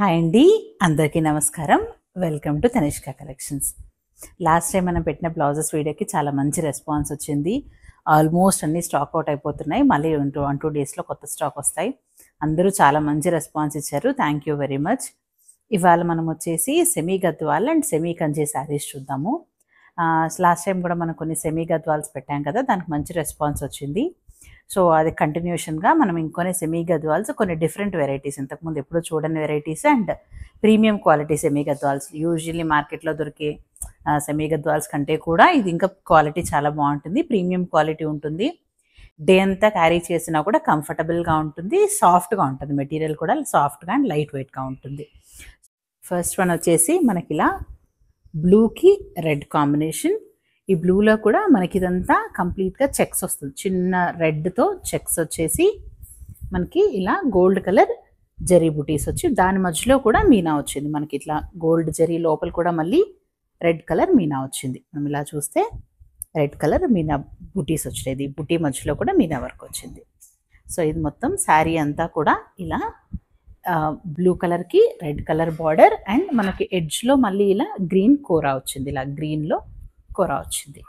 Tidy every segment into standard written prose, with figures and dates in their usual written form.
Hi అండి, అందరికీ నమస్కారం. Welcome to Tanishq collections. Last time మనం పెట్టిన బ్లౌజెస్ వీడియోకి చాలా మంచి రెస్పాన్స్ వచ్చింది. ఆల్మోస్ట్ అన్ని స్టాక్ అవుట్ అయిపోతున్నాయి. మళ్ళీ 1-2 డేస్లో కొత్త స్టాక్ వస్తాయి. అందరూ చాలా మంచి రెస్పాన్స్ ఇచ్చారు. Thank you very much. ఇవాళ మనం వచ్చేసి semi Gadwal and semi Kanchi sarees చూద్దాము. లాస్ట్ టైం కూడా మనం కొన్ని సెమీ గద్వాల్స్ పెట్టాం కదా, దానికి మంచి రెస్పాన్స్ వచ్చింది. సో అది కంటిన్యూషన్గా మనం ఇంకొన్ని సెమీ గద్వాల్స్, కొన్ని డిఫరెంట్ వెరైటీస్, ఇంతకుముందు ఎప్పుడూ చూడని varieties and premium quality semi Gadwals. Usually మార్కెట్లో దొరికే సెమీ గద్వాల్స్ కంటే కూడా ఇది ఇంకా క్వాలిటీ చాలా బాగుంటుంది, ప్రీమియం క్వాలిటీ ఉంటుంది. డే అంతా క్యారీ చేసినా కూడా కంఫర్టబుల్గా ఉంటుంది, సాఫ్ట్గా ఉంటుంది. మెటీరియల్ కూడా సాఫ్ట్గా అండ్ లైట్ వెయిట్గా ఉంటుంది. ఫస్ట్ వన్ వచ్చేసి మనకి ఇలా బ్లూకి రెడ్ కాంబినేషన్. ఈ బ్లూలో కూడా మనకి ఇదంతా కంప్లీట్గా చెక్స్ వస్తుంది. చిన్న రెడ్తో చెక్స్ వచ్చేసి మనకి ఇలా గోల్డ్ కలర్ జరీ బుటీస్ వచ్చి దాని మధ్యలో కూడా మీనా వచ్చింది. మనకి ఇట్లా గోల్డ్ జరీ లోపల కూడా మళ్ళీ రెడ్ కలర్ మీనా వచ్చింది. మనం ఇలా చూస్తే రెడ్ కలర్ మీనా బుటీస్ వచ్చినాయి. బుటీ మధ్యలో కూడా మీనా వర్క్ వచ్చింది. సో ఇది మొత్తం శారీ అంతా కూడా ఇలా బ్లూ కలర్కి రెడ్ కలర్ బార్డర్ అండ్ మనకి ఎడ్జ్లో మళ్ళీ ఇలా గ్రీన్ కోరా వచ్చింది. ఇలా గ్రీన్లో కోరా వచ్చింది.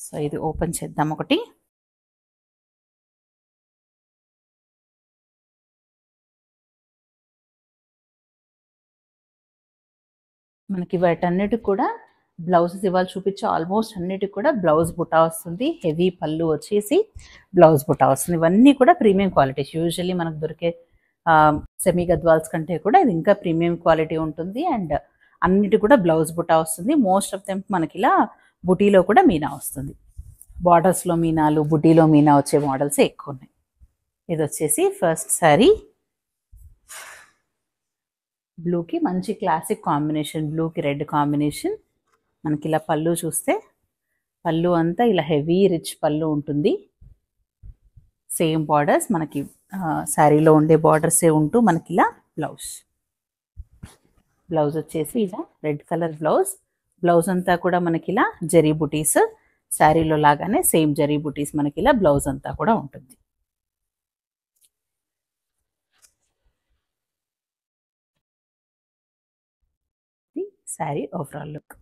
సో ఇది ఓపెన్ చేద్దాం ఒకటి. మనకి వాటన్నిటికి కూడా బ్లౌజెస్ ఇవాళ చూపించే ఆల్మోస్ట్ అన్నిటికి కూడా బ్లౌజ్ బుటా వస్తుంది. హెవీ పళ్ళు వచ్చేసి బ్లౌజ్ బుటా వస్తుంది. ఇవన్నీ కూడా ప్రీమియం క్వాలిటీస్. యూజువల్లీ మనకు దొరికే సెమీ గద్వాల్స్ కంటే కూడా ఇది ఇంకా ప్రీమియం క్వాలిటీ ఉంటుంది. అండ్ అన్నిటి కూడా బ్లౌజ్ బుటా వస్తుంది. మోస్ట్ ఆఫ్ దెమ్ మనకి ఇలా బుటీలో కూడా మీనా వస్తుంది. బార్డర్స్లో మీనాలు, బుటీలో మీనా వచ్చే మోడల్స్ ఎక్కువ ఉన్నాయి. ఇది వచ్చేసి ఫస్ట్ శారీ. బ్లూకి మంచి క్లాసిక్ కాంబినేషన్, బ్లూకి రెడ్ కాంబినేషన్. మనకి ఇలా పళ్ళు చూస్తే పళ్ళు అంతా ఇలా హెవీ రిచ్ పళ్ళు ఉంటుంది. సేమ్ బార్డర్స్ మనకి శారీలో ఉండే బార్డర్సే ఉంటూ మనకి ఇలా బ్లౌజ్ వచ్చేసి ఇలా రెడ్ కలర్ బ్లౌజ్ అంతా కూడా మనకి ఇలా జరీ బుటీస్, శారీలో లాగానే సేమ్ జరీ బుటీస్ మనకి ఇలా బ్లౌజ్ అంతా కూడా ఉంటుంది. ఇది శారీ ఓవరాల్ లుక్.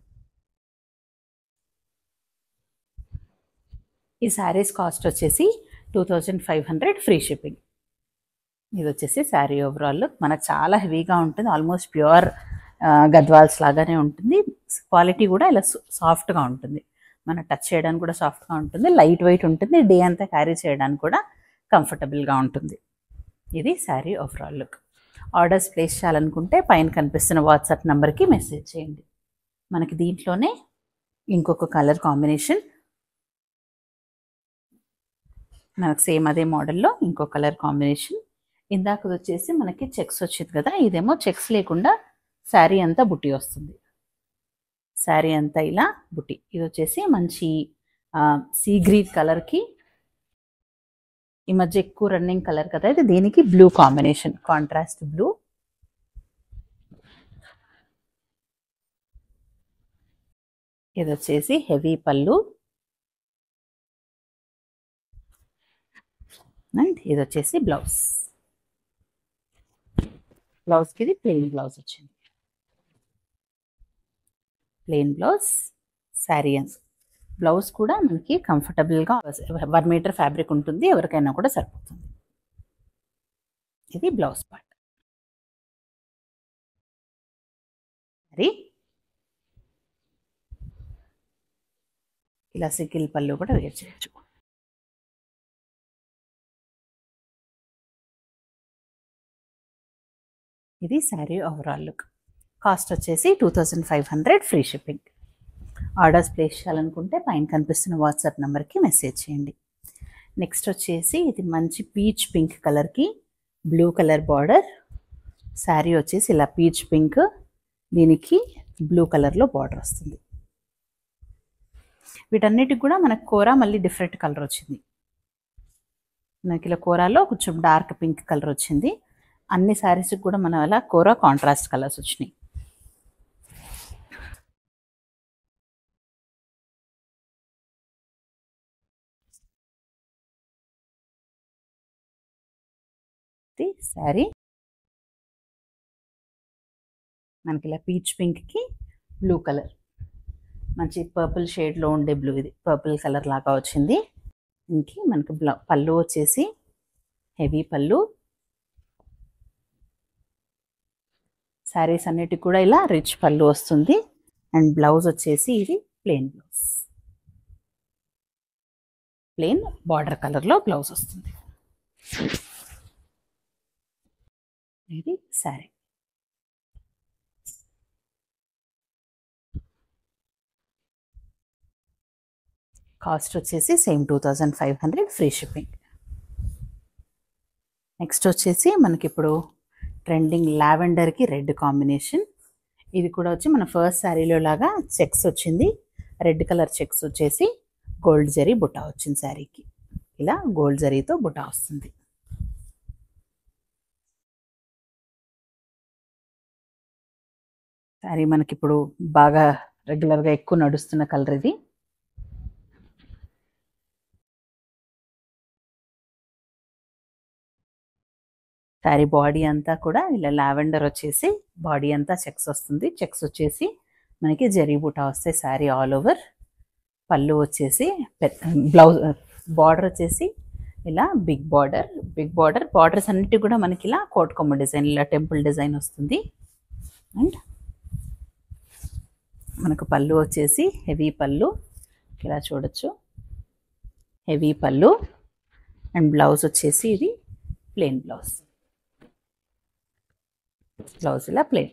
ఈ శారీస్ కాస్ట్ వచ్చేసి 2500 ఫ్రీ షిప్పింగ్. ఇది వచ్చేసి శారీ ఓవరాల్ లుక్. మనకు చాలా హెవీగా ఉంటుంది, ఆల్మోస్ట్ ప్యూర్ గద్వాల్స్ లాగానే ఉంటుంది. క్వాలిటీ కూడా ఇలా సాఫ్ట్గా ఉంటుంది. మనం టచ్ చేయడానికి కూడా సాఫ్ట్గా ఉంటుంది, లైట్ వెయిట్ ఉంటుంది. డే అంతా క్యారీ చేయడానికి కూడా కంఫర్టబుల్గా ఉంటుంది. ఇది sari overall look. Orders place చేయాలనుకుంటే పైన కనిపిస్తున్న వాట్సాప్ నెంబర్కి మెసేజ్ చేయండి. మనకి దీంట్లోనే ఇంకొక కలర్ కాంబినేషన్, మనకు సేమ్ అదే మోడల్లో ఇంకో కలర్ కాంబినేషన్. ఇందాకది వచ్చేసి మనకి చెక్స్ వచ్చింది కదా, ఇదేమో చెక్స్ లేకుండా శారీ అంతా బుట్టి వస్తుంది. శారీ అంతా ఇలా బుట్టి. ఇది వచ్చేసి మంచి సీ గ్రీన్ కలర్కి, ఈ మధ్య ఎక్కువ రన్నింగ్ కలర్ కదా ఇది, దీనికి బ్లూ కాంబినేషన్, కాంట్రాస్ట్ బ్లూ. ఇది వచ్చేసి హెవీ పళ్ళు అండ్ ఇది వచ్చేసి బ్లౌజ్కి ఇది ప్లెయిన్ బ్లౌజ్ వచ్చింది. Plain blouse, sari and blouse కూడా మనకి కంఫర్టబుల్గా 1 మీటర్ ఫ్యాబ్రిక్ ఉంటుంది, ఎవరికైనా కూడా సరిపోతుంది. ఇది బ్లౌజ్ పార్ట్. మరి ఇలా సికిల్ పళ్ళు కూడా వేర్ చేయొచ్చు. ఇది శారీ ఓవరాల్ లుక్. కాస్ట్ వచ్చేసి 2500 ఫ్రీ షిప్పింగ్. ఆర్డర్స్ ప్లేస్ చేయాలనుకుంటే పైన కనిపిస్తున్న వాట్సాప్ నెంబర్కి మెసేజ్ చేయండి. నెక్స్ట్ వచ్చేసి ఇది మంచి పీచ్ పింక్ కలర్కి బ్లూ కలర్ బార్డర్. శారీ వచ్చేసి ఇలా పీచ్ పింక్, దీనికి బ్లూ కలర్లో బార్డర్ వస్తుంది. వీటన్నిటికి కూడా మనకు కోరా మళ్ళీ డిఫరెంట్ కలర్ వచ్చింది. మనకి ఇలా కోరాలో కొంచెం డార్క్ పింక్ కలర్ వచ్చింది. అన్ని శారీస్కి కూడా మనం అలా కోరా కాంట్రాస్ట్ కలర్స్ వచ్చినాయి. శారీ మనకి ఇలా పీచ్ పింక్కి బ్లూ కలర్, మంచి పర్పుల్ షేడ్లో ఉండే బ్లూ, ఇది పర్పుల్ కలర్ లాగా వచ్చింది. ఇంకి మనకి పళ్ళు వచ్చేసి హెవీ పళ్ళు. శారీస్ అన్నిటికి కూడా ఇలా రిచ్ పళ్ళు వస్తుంది. అండ్ బ్లౌజ్ వచ్చేసి ఇది ప్లెయిన్ బ్లౌజ్, ప్లెయిన్ బార్డర్ కలర్లో బ్లౌజ్ వస్తుంది. ఇది శారీ. కాస్ట్ వచ్చేసి సేమ్ 2500 ఫ్రీ షిప్పింగ్. నెక్స్ట్ వచ్చేసి మనకి ఇప్పుడు ట్రెండింగ్ లావెండర్కి రెడ్ కాంబినేషన్. ఇది కూడా వచ్చి మన ఫస్ట్ శారీలో లాగా చెక్స్ వచ్చింది. రెడ్ కలర్ చెక్స్ వచ్చేసి గోల్డ్ జరీ బుట్ట వచ్చింది శారీకి. ఇలా గోల్డ్ జరీతో బుట్ట వస్తుంది. శారీ మనకి ఇప్పుడు బాగా రెగ్యులర్గా ఎక్కువ నడుస్తున్న కలర్ ఇది. శారీ బాడీ అంతా కూడా ఇలా లావెండర్ వచ్చేసి బాడీ అంతా చెక్స్ వస్తుంది. చెక్స్ వచ్చేసి మనకి జరీ బూటా వస్తాయి శారీ ఆల్ ఓవర్. పళ్ళు వచ్చేసి బ్లౌజ్ బార్డర్ వచ్చేసి ఇలా బిగ్ బార్డర్. బార్డర్స్ అన్నిటి కూడా మనకి ఇలా కోట్కొమ్మ డిజైన్, ఇలా టెంపుల్ డిజైన్ వస్తుంది. అండ్ మనకు పళ్ళు వచ్చేసి హెవీ పళ్ళు, ఇలా చూడొచ్చు, హెవీ పళ్ళు. అండ్ బ్లౌజ్ వచ్చేసి ఇది ప్లెయిన్ బ్లౌజ్ ఇలా ప్లెయిన్.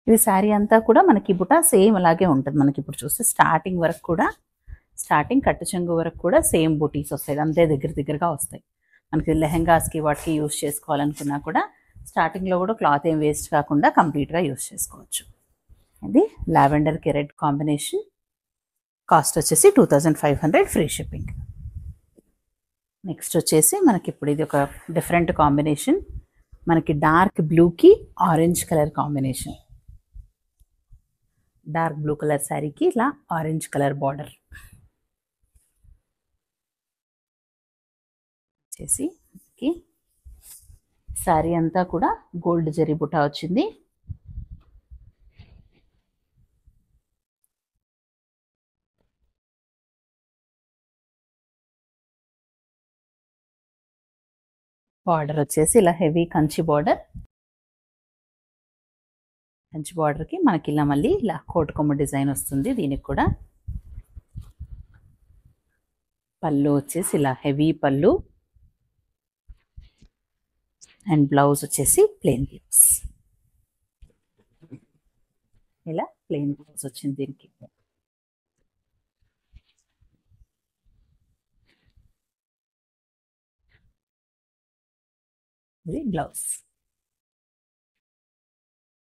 ఇది శారీ అంతా కూడా మనకి బుట్ట సేమ్ అలాగే ఉంటుంది. మనకి ఇప్పుడు చూస్తే స్టార్టింగ్ వరకు కూడా, స్టార్టింగ్ కట్టు చెంగు వరకు కూడా సేమ్ బూటీస్ వస్తాయి, అంతే దగ్గరగా వస్తాయి. మనకి లెహెంగాస్కి వాటికి యూస్ చేసుకోవాలనుకున్నా కూడా స్టార్టింగ్లో కూడా క్లాత్ ఏం వేస్ట్ కాకుండా కంప్లీట్గా యూస్ చేసుకోవచ్చు. ఇది లావెండర్కి రెడ్ కాంబినేషన్. కాస్ట్ వచ్చేసి 2500 ఫ్రీ షిప్పింగ్. నెక్స్ట్ వచ్చేసి మనకి ఇప్పుడు ఇది ఒక డిఫరెంట్ కాంబినేషన్. మనకి డార్క్ బ్లూకి orange colour combination. Dark blue colour శారీకి ఇలా ఆరెంజ్ కలర్ బార్డర్ వచ్చేసి శారీ అంతా కూడా గోల్డ్ జరీ బుటా వచ్చింది. బార్డర్ వచ్చేసి ఇలా హెవీ కంచి బార్డర్. కంచి బార్డర్కి మనకి ఇలా మళ్ళీ ఇలా కోటకొమ్మ డిజైన్ వస్తుంది. దీనికి కూడా పళ్ళు వచ్చేసి ఇలా హెవీ పళ్ళు. అండ్ బ్లౌజ్ వచ్చేసి ప్లెయిన్ బ్లౌజ్, ఇలా ప్లెయిన్ బ్లౌజ్ వచ్చింది దీనికి. ఇది బ్లౌజ్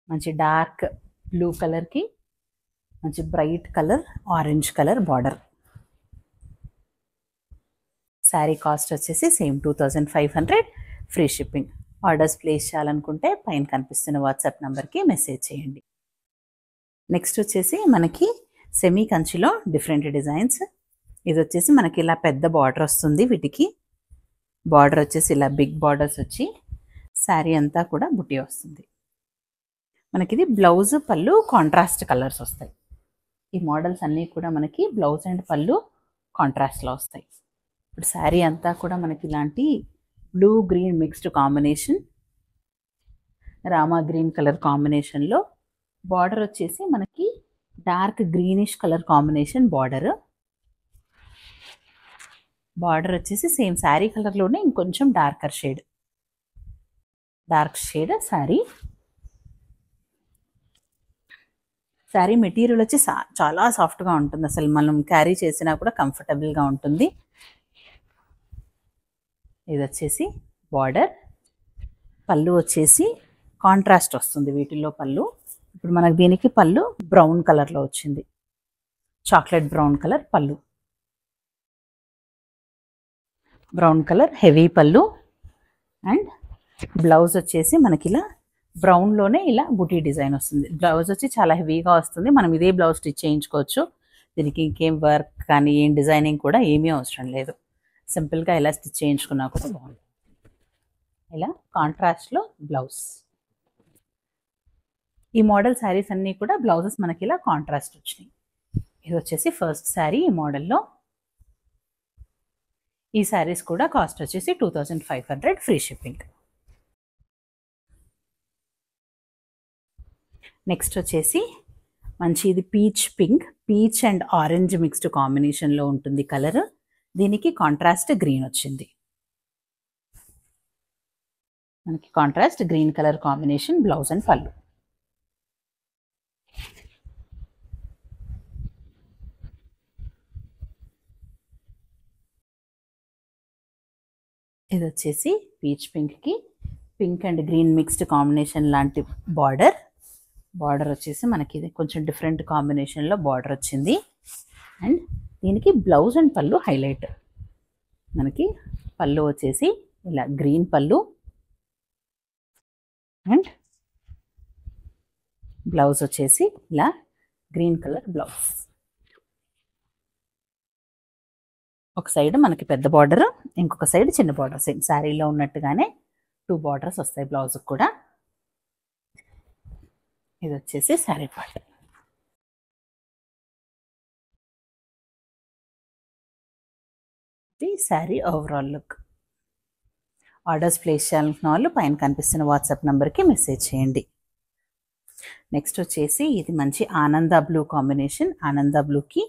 మంచి డార్క్ బ్లూ కలర్కి మంచి bright colour orange colour border. Saree cost వచ్చేసి same 2500 free shipping. Orders place చేయాలనుకుంటే పైన కనిపిస్తున్న వాట్సాప్ నెంబర్కి మెసేజ్ చేయండి. నెక్స్ట్ వచ్చేసి మనకి సెమీ కంచిలో డిఫరెంట్ డిజైన్స్. ఇది వచ్చేసి మనకి ఇలా పెద్ద బార్డర్ వస్తుంది. వీటికి బార్డర్ వచ్చేసి ఇలా బిగ్ బార్డర్స్ వచ్చి శారీ అంతా కూడా బుట్టి వస్తుంది. మనకి ఇది బ్లౌజ్ పళ్ళు కాంట్రాస్ట్ కలర్స్ వస్తాయి. ఈ మోడల్స్ అన్నీ కూడా మనకి బ్లౌజ్ అండ్ పళ్ళు కాంట్రాస్ట్లో వస్తాయి. ఇప్పుడు శారీ అంతా కూడా మనకి ఇలాంటి blue green mixed combination, Rama green colour కాంబినేషన్లో బార్డర్ వచ్చేసి మనకి dark greenish colour combination border. Border వచ్చేసి సేమ్ శారీ కలర్లోనే ఇంకొంచెం dark shade sari. Sari material వచ్చి చాలా సాఫ్ట్గా ఉంటుంది. అసలు మనం క్యారీ చేసినా కూడా కంఫర్టబుల్గా ఉంటుంది. ఇది వచ్చేసి బార్డర్. పళ్ళు వచ్చేసి కాంట్రాస్ట్ వస్తుంది వీటిల్లో పళ్ళు. ఇప్పుడు మనకు దీనికి పళ్ళు బ్రౌన్ కలర్లో వచ్చింది, చాక్లెట్ బ్రౌన్ కలర్ పళ్ళు. బ్రౌన్ కలర్ హెవీ పళ్ళు. అండ్ బ్లౌజ్ వచ్చేసి మనకి ఇలా బ్రౌన్లోనే ఇలా బుటీ డిజైన్ వస్తుంది. బ్లౌజ్ వచ్చి చాలా హెవీగా వస్తుంది. మనం ఇదే బ్లౌజ్ స్టిచ్ చేయించుకోవచ్చు. దీనికి ఇంకేం వర్క్ కానీ ఏం డిజైనింగ్ కూడా ఏమీ అవసరం లేదు. సింపుల్గా ఇలా స్టిచ్ చేయించుకున్నా కూడా బాగుంటుంది. ఇలా కాంట్రాస్ట్లో బ్లౌజ్. ఈ మోడల్ శారీస్ అన్నీ కూడా బ్లౌజెస్ మనకి ఇలా కాంట్రాస్ట్ వచ్చినాయి. ఇది వచ్చేసి ఫస్ట్ శారీ ఈ మోడల్లో. ఈ శారీస్ కూడా కాస్ట్ వచ్చేసి 2500 ఫ్రీ షిప్పింగ్. నెక్స్ట్ వచ్చేసి మంచి ఇది peach pink, peach and orange mixed కాంబినేషన్లో ఉంటుంది కలర్. దీనికి కాంట్రాస్ట్ గ్రీన్ వచ్చింది. మనకి contrast green colour combination blouse and పళ్ళు. ఇది వచ్చేసి పీచ్ పింక్కి pink and green mixed combination లాంటి బార్డర్. బార్డర్ వచ్చేసి మనకి ఇది కొంచెం డిఫరెంట్ కాంబినేషన్లో బార్డర్ వచ్చింది. అండ్ దీనికి బ్లౌజ్ అండ్ పళ్ళు హైలైట్. మనకి పళ్ళు వచ్చేసి ఇలా గ్రీన్ పళ్ళు అండ్ బ్లౌజ్ వచ్చేసి ఇలా గ్రీన్ కలర్ బ్లౌజ్. ఒక సైడ్ మనకి పెద్ద బార్డర్, ఇంకొక సైడ్ చిన్న బార్డర్. సేమ్ శారీలో ఉన్నట్టుగానే 2 బార్డర్స్ వస్తాయి బ్లౌజ్కి కూడా. ఇది వచ్చేసి శారీ పార్ట్. ఇది sari overall look. Orders place చేయాలనుకున్న వాళ్ళు పైన కనిపిస్తున్న వాట్సాప్ నెంబర్కి మెసేజ్ చేయండి. నెక్స్ట్ వచ్చేసి ఇది మంచి ఆనంద బ్లూ కాంబినేషన్. ఆనంద బ్లూకి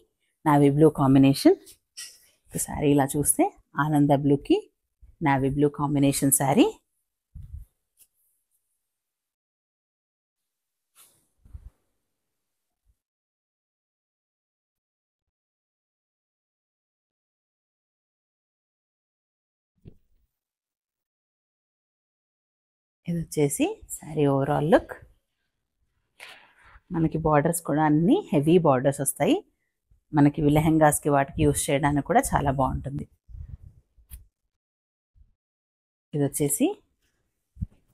నావీ బ్లూ కాంబినేషన్. శారీ ఇలా చూస్తే ఆనంద బ్లూకి నావీ బ్లూ కాంబినేషన్ శారీ. ఇది వచ్చేసి శారీ ఓవరాల్ లుక్. మనకి బార్డర్స్ కూడా అన్ని హెవీ బార్డర్స్ వస్తాయి. మనకి లెహెంగాస్కి వాటికి యూస్ చేయడానికి కూడా చాలా బాగుంటుంది. ఇది వచ్చేసి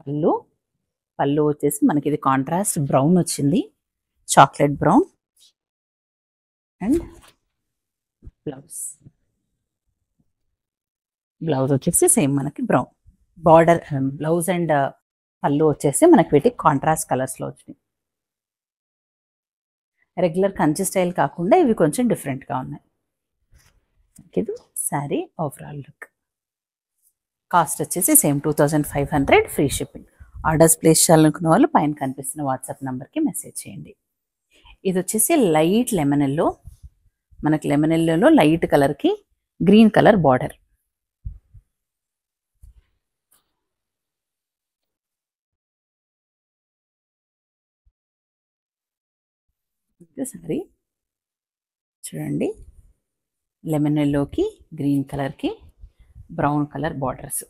పళ్ళు. పళ్ళు వచ్చేసి మనకి ఇది కాంట్రాస్ట్ బ్రౌన్ వచ్చింది, chocolate brown. And blouse. Blouse వచ్చేసి సేమ్ మనకి బ్రౌన్ బార్డర్. బ్లౌజ్ అండ్ పళ్ళు వచ్చేసి మనకి వీటికి కాంట్రాస్ట్ కలర్స్లో వచ్చినాయి. రెగ్యులర్ కంచి స్టైల్ కాకుండా ఇవి కొంచెం డిఫరెంట్గా ఉన్నాయి. ఇది శారీ ఓవరాల్ లుక్. కాస్ట్ వచ్చేసి same 2500 free shipping. Orders place చేయాలనుకున్న వాళ్ళు పైన కనిపిస్తున్న వాట్సాప్ నెంబర్కి మెసేజ్ చేయండి. ఇది వచ్చేసి లైట్ లెమన్ ఎల్లో. మనకి లెమన్ ఎల్లోలో లైట్ కలర్కి గ్రీన్ కలర్ బార్డర్. సారీ చూడండి, లెమన్ ఎల్లోకి గ్రీన్ కలర్కి బ్రౌన్ కలర్ బార్డర్స్.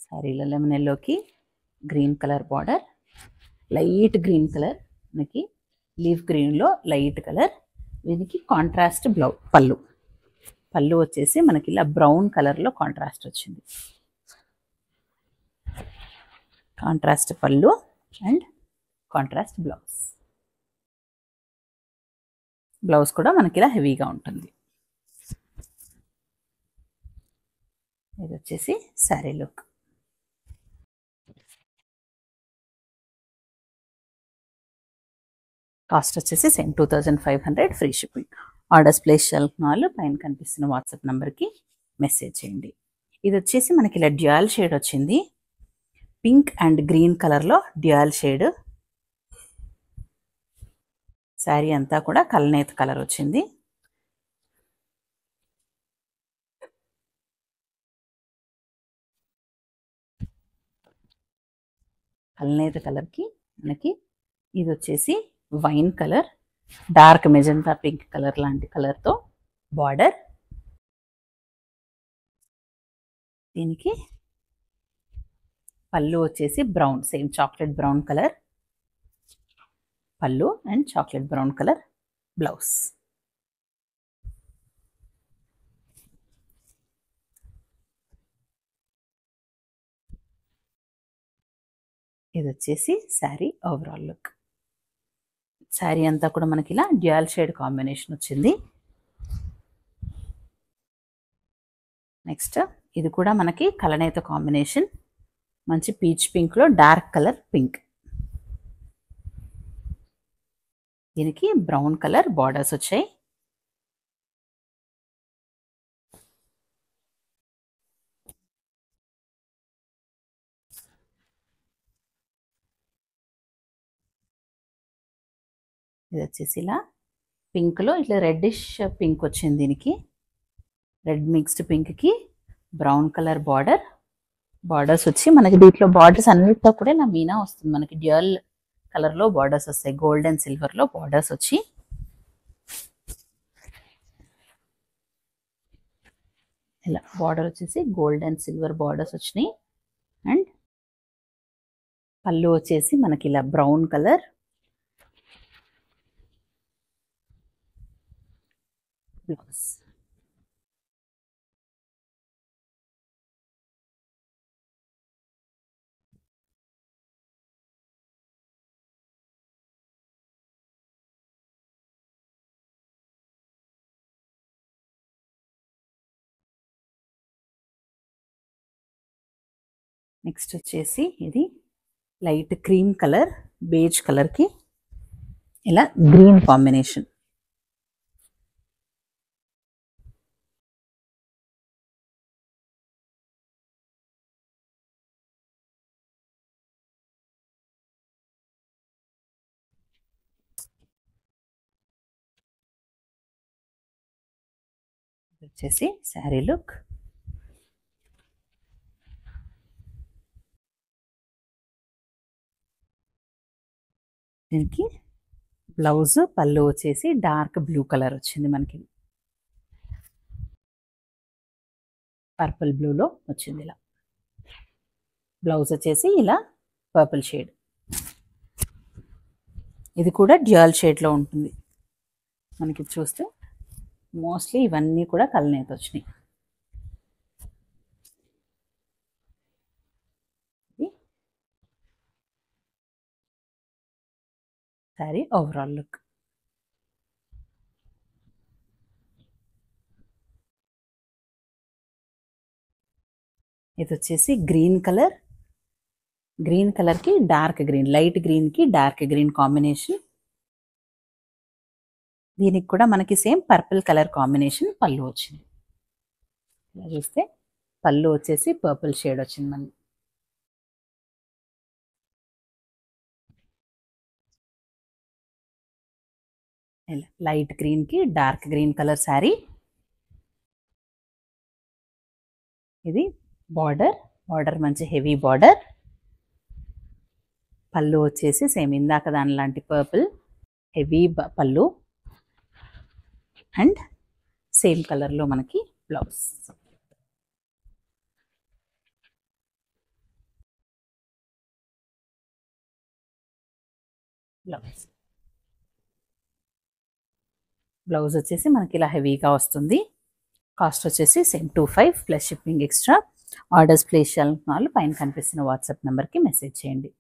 సారీలో లెమన్ ఎల్లోకి green colour border, light green colour, మనకి లీఫ్ గ్రీన్లో లైట్ కలర్. దీనికి కాంట్రాస్ట్ పళ్ళు. పళ్ళు వచ్చేసి మనకి ఇలా బ్రౌన్ కలర్లో కాంట్రాస్ట్ వచ్చింది. కాంట్రాస్ట్ పళ్ళు అండ్ కాంట్రాస్ట్ బ్లౌజ్. బ్లౌజ్ కూడా మనకి ఇలా హెవీగా ఉంటుంది. ఇది వచ్చేసి శారీ లుక్. కాస్ట్ వచ్చేసి same 2500 free shipping. Orders place చేయాలనుకున్న వాళ్ళు పైన కనిపిస్తున్న వాట్సాప్ నెంబర్కి మెసేజ్ చేయండి. ఇది వచ్చేసి మనకి ఇలా డ్యూయల్ షేడ్ వచ్చింది. పింక్ అండ్ గ్రీన్ కలర్లో డ్యూయల్ షేడ్. శారీ అంతా కూడా కల్నేత కలర్ వచ్చింది. కల్నేత కలర్కి మనకి ఇది వచ్చేసి wine colour, dark magenta pink colour లాంటి కలర్తో బార్డర్. దీనికి పళ్ళు వచ్చేసి brown, same chocolate brown colour పళ్ళు and chocolate brown colour blouse. ఇది వచ్చేసి శారీ ఓవరాల్ లుక్. శారీ అంతా కూడా మనకి ఇలా డ్యూయల్ షేడ్ కాంబినేషన్ వచ్చింది. నెక్స్ట్ ఇది కూడా మనకి కలనేత కాంబినేషన్, మంచి పీచ్ పింక్లో డార్క్ కలర్ పింక్. దీనికి బ్రౌన్ కలర్ బార్డర్స్ వచ్చాయి. ఇది వచ్చేసి ఇలా పింక్లో ఇట్లా రెడ్డిష్ పింక్ వచ్చింది. దీనికి రెడ్ మిక్స్డ్ పింక్కి బ్రౌన్ కలర్ బార్డర్స్ వచ్చి మనకి దీంట్లో బార్డర్స్ అన్నిటితో కూడా ఇలా మీనా వస్తుంది. మనకి డ్యూయల్ కలర్లో బార్డర్స్ వస్తాయి, గోల్డ్ అండ్ సిల్వర్లో బార్డర్స్ వచ్చి ఇలా బార్డర్ వచ్చేసి గోల్డ్ అండ్ సిల్వర్ బార్డర్స్ వచ్చినాయి. అండ్ పళ్ళు వచ్చేసి మనకి ఇలా బ్రౌన్ కలర్, బ్లౌజ్ నెక్స్ట్ వచ్చేసి ఇది లైట్ క్రీమ్ కలర్ బేజ్ కలర్కి ఇలా గ్రీన్ కాంబినేషన్. వచ్చేసి శారీ లుక్. దీనికి బ్లౌజ్ పళ్ళు వచ్చేసి డార్క్ బ్లూ కలర్ వచ్చింది, మనకి పర్పుల్ బ్లూలో వచ్చింది. ఇలా బ్లౌజ్ వచ్చేసి ఇలా పర్పుల్ షేడ్. ఇది కూడా డ్యూయల్ షేడ్లో ఉంటుంది. మనకి చూస్తే మోస్ట్లీ ఇవన్నీ కూడా కలనేత వచ్చినాయి. Sari overall look. ఇది వచ్చేసి గ్రీన్ కలర్కి డార్క్ గ్రీన్, లైట్ గ్రీన్కి డార్క్ గ్రీన్ కాంబినేషన్. దీనికి కూడా మనకి సేమ్ పర్పుల్ కలర్ కాంబినేషన్ పళ్ళు వచ్చింది. ఇలా చూస్తే పళ్ళు వచ్చేసి పర్పుల్ షేడ్ వచ్చింది మనకి. ఇలా లైట్ గ్రీన్కి డార్క్ గ్రీన్ కలర్ శారీ. ఇది బార్డర్ మంచి హెవీ బార్డర్. పళ్ళు వచ్చేసి సేమ్ ఇందాక దాని లాంటి పర్పుల్ హెవీ పళ్ళు అండ్ సేమ్ కలర్లో మనకి బ్లౌజ్. బ్లౌజ్ వచ్చేసి మనకి ఇలా హెవీగా వస్తుంది. కాస్ట్ వచ్చేసి same 25 plus shipping extra. Orders place చేయాలనుకున్న వాళ్ళు పైన కనిపిస్తున్న వాట్సాప్ నెంబర్కి మెసేజ్ చేయండి.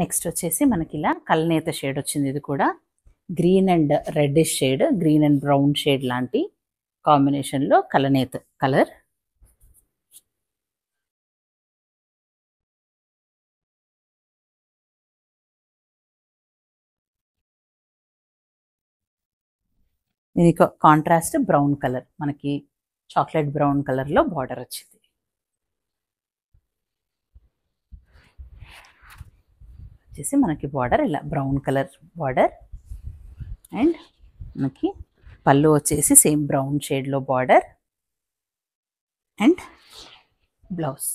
నెక్స్ట్ వచ్చేసి మనకి ఇలా కలనేత షేడ్ వచ్చింది. ఇది కూడా green and reddish shade, green and brown shade లాంటి కాంబినేషన్లో కలనేత కలర్. దీనికి కాంట్రాస్ట్ బ్రౌన్ కలర్, మనకి చాక్లెట్ బ్రౌన్ కలర్లో బార్డర్ వచ్చింది. వచ్చేసి మనకి బార్డర్ ఇలా బ్రౌన్ కలర్ బార్డర్ అండ్ మనకి పళ్ళు వచ్చేసి సేమ్ బ్రౌన్ షేడ్లో border and blouse.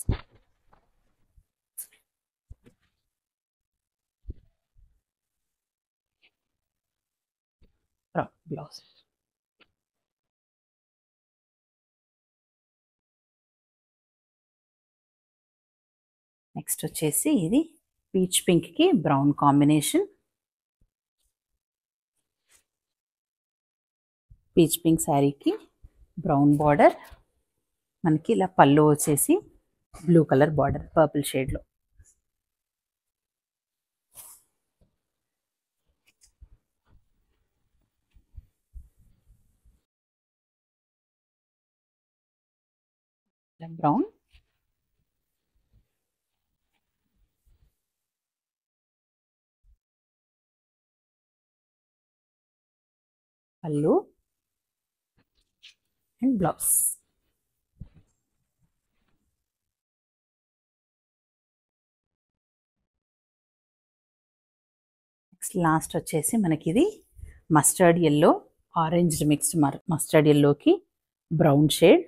Blouse next వచ్చేసి ఇది పీచ్ పింక్కి బ్రౌన్ కాంబినేషన్. పీచ్ పింక్ శారీకి బ్రౌన్ బార్డర్, మనకి ఇలా పళ్ళు వచ్చేసి బ్లూ కలర్ బార్డర్ పర్పుల్ షేడ్లో. బ్రౌన్, పళ్ళు అండ్ బ్లౌజ్. నెక్స్ట్ లాస్ట్ వచ్చేసి మనకి ఇది mustard yellow, orange mixed mustard ఎల్లోకి brown shade.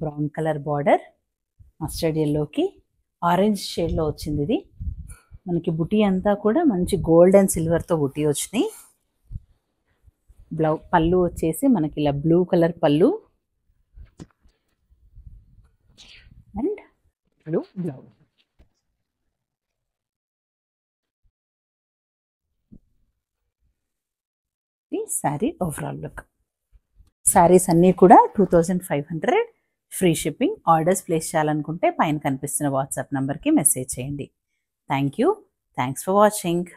Brown colour border, mustard ఎల్లోకి ఆరెంజ్ షేడ్లో వచ్చింది. ఇది మనకి బుటీ అంతా కూడా మంచి గోల్డ్ అండ్ సిల్వర్తో బుటీ వచ్చినాయి. పళ్ళు వచ్చేసి మనకి ఇలా బ్లూ కలర్ పళ్ళు అండ్ బ్లూ బ్లౌజ్. ఈ శారీ ఓవరాల్ లుక్. శారీస్ అన్నీ కూడా 2500, ఫ్రీ షిప్పింగ్. ఆర్డర్స్ ప్లేస్ చేయాలనుకుంటే పైన కనిపిస్తున్న వాట్సాప్ నెంబర్కి మెసేజ్ చేయండి. Thank you. Thanks for watching.